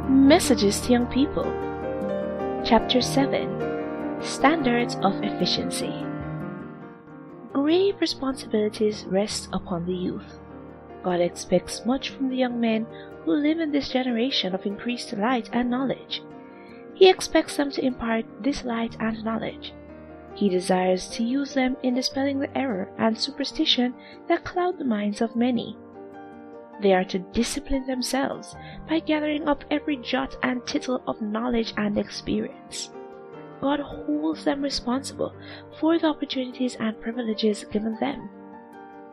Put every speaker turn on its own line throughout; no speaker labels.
Messages to Young People. Chapter 7. Standards of Efficiency. Grave responsibilities rest upon the youth. God expects much from the young men who live in this generation of increased light and knowledge. He expects them to impart this light and knowledge. He desires to use them in dispelling the error and superstition that cloud the minds of many. They are to discipline themselves by gathering up every jot and tittle of knowledge and experience. God holds them responsible for the opportunities and privileges given them.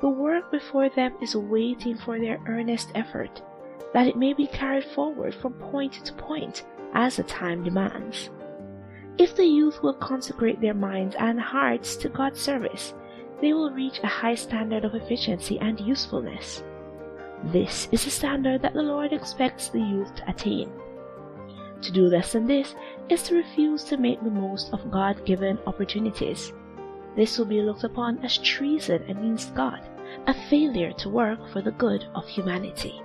The work before them is waiting for their earnest effort, that it may be carried forward from point to point as the time demands. If the youth will consecrate their minds and hearts to God's service, they will reach a high standard of efficiency and usefulness. This is the standard that the Lord expects the youth to attain. To do less than this is to refuse to make the most of God-given opportunities. This will be looked upon as treason against God, a failure to work for the good of humanity.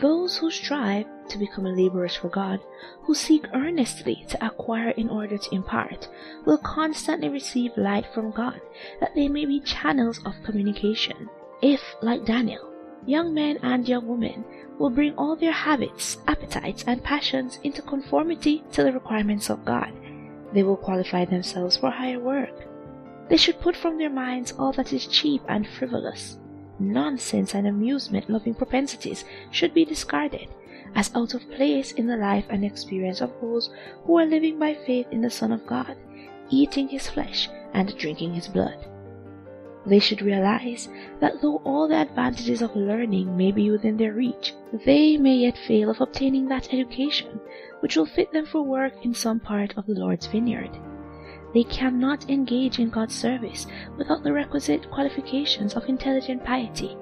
Those who strive to become laborers for God, who seek earnestly to acquire in order to impart, will constantly receive light from God, that they may be channels of communication. If, like Daniel, young men and young women will bring all their habits, appetites, and passions into conformity to the requirements of God, they will qualify themselves for higher work. They should put from their minds all that is cheap and frivolous. Nonsense and amusement-loving propensities should be discarded as out of place in the life and experience of those who are living by faith in the Son of God, eating His flesh and drinking His blood. They should realize that though all the advantages of learning may be within their reach, they may yet fail of obtaining that education which will fit them for work in some part of the Lord's vineyard. They cannot engage in God's service without the requisite qualifications of intelligent piety.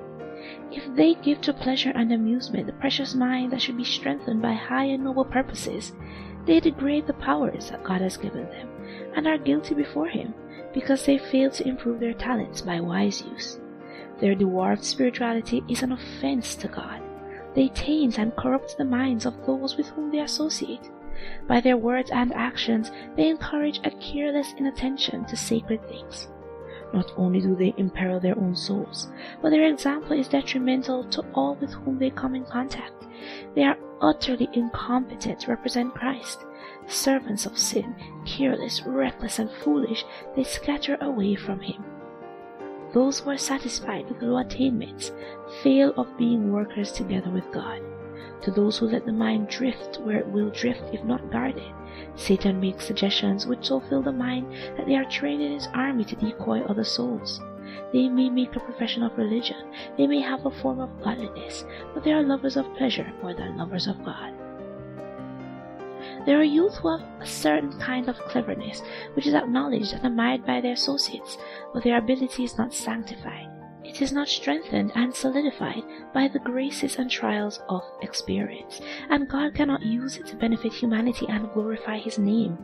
If they give to pleasure and amusement the precious mind that should be strengthened by high and noble purposes, they degrade the powers that God has given them, and are guilty before Him, because they fail to improve their talents by wise use. Their dwarfed spirituality is an offense to God. They taint and corrupt the minds of those with whom they associate. By their words and actions, they encourage a careless inattention to sacred things. Not only do they imperil their own souls, but their example is detrimental to all with whom they come in contact. They are utterly incompetent to represent Christ. Servants of sin, careless, reckless, and foolish, they scatter away from Him. Those who are satisfied with low attainments fail of being workers together with God. To those who let the mind drift where it will drift if not guarded, Satan makes suggestions which so fill the mind that they are trained in his army to decoy other souls. They may make a profession of religion, they may have a form of godliness, but they are lovers of pleasure more than lovers of God. There are youth who have a certain kind of cleverness which is acknowledged and admired by their associates, but their ability is not sanctified. It is not strengthened and solidified by the graces and trials of experience, and God cannot use it to benefit humanity and glorify His name.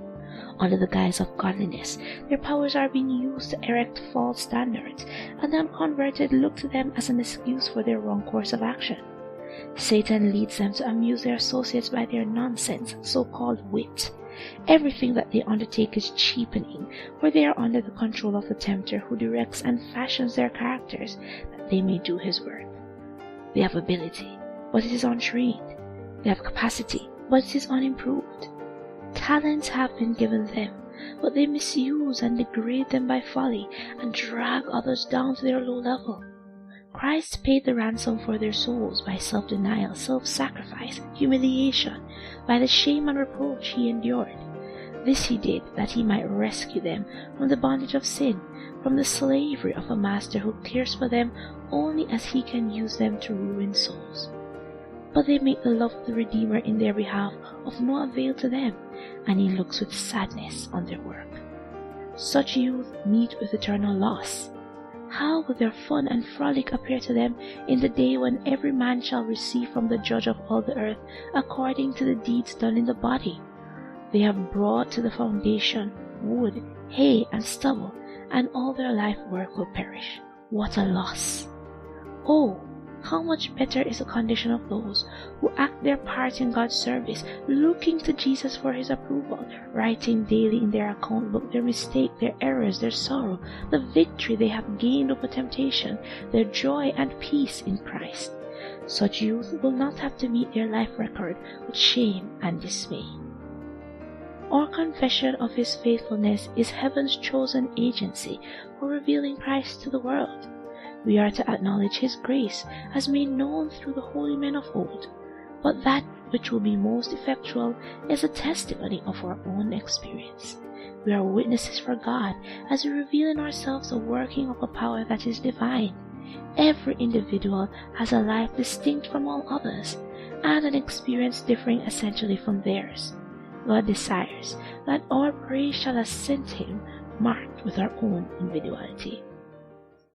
Under the guise of godliness, their powers are being used to erect false standards, and the unconverted look to them as an excuse for their wrong course of action. Satan leads them to amuse their associates by their nonsense, so-called wit. Everything that they undertake is cheapening, for they are under the control of the tempter who directs and fashions their characters that they may do his work. They have ability, but it is untrained. They have capacity, but it is unimproved. Talents have been given them, but they misuse and degrade them by folly and drag others down to their low level. Christ paid the ransom for their souls by self-denial, self-sacrifice, humiliation, by the shame and reproach He endured. This He did that He might rescue them from the bondage of sin, from the slavery of a master who cares for them only as he can use them to ruin souls. But they make the love of the Redeemer in their behalf of no avail to them, and He looks with sadness on their work. Such youth meet with eternal loss. How will their fun and frolic appear to them in the day when every man shall receive from the Judge of all the earth according to the deeds done in the body? They have brought to the foundation wood, hay, and stubble, and all their life work will perish. What a loss! Oh, how much better is the condition of those who act their part in God's service, looking to Jesus for his approval, writing daily in their account book their mistake, their errors, their sorrow, the victory they have gained over temptation, their joy and peace in Christ. Such youth will not have to meet their life record with shame and dismay. Our confession of his faithfulness is heaven's chosen agency for revealing Christ to the world. We are to acknowledge his grace as made known through the holy men of old, but that which will be most effectual is a testimony of our own experience. We are witnesses for God as we reveal in ourselves the working of a power that is divine. Every individual has a life distinct from all others, and an experience differing essentially from theirs. God desires that our praise shall ascend to him, marked with our own individuality.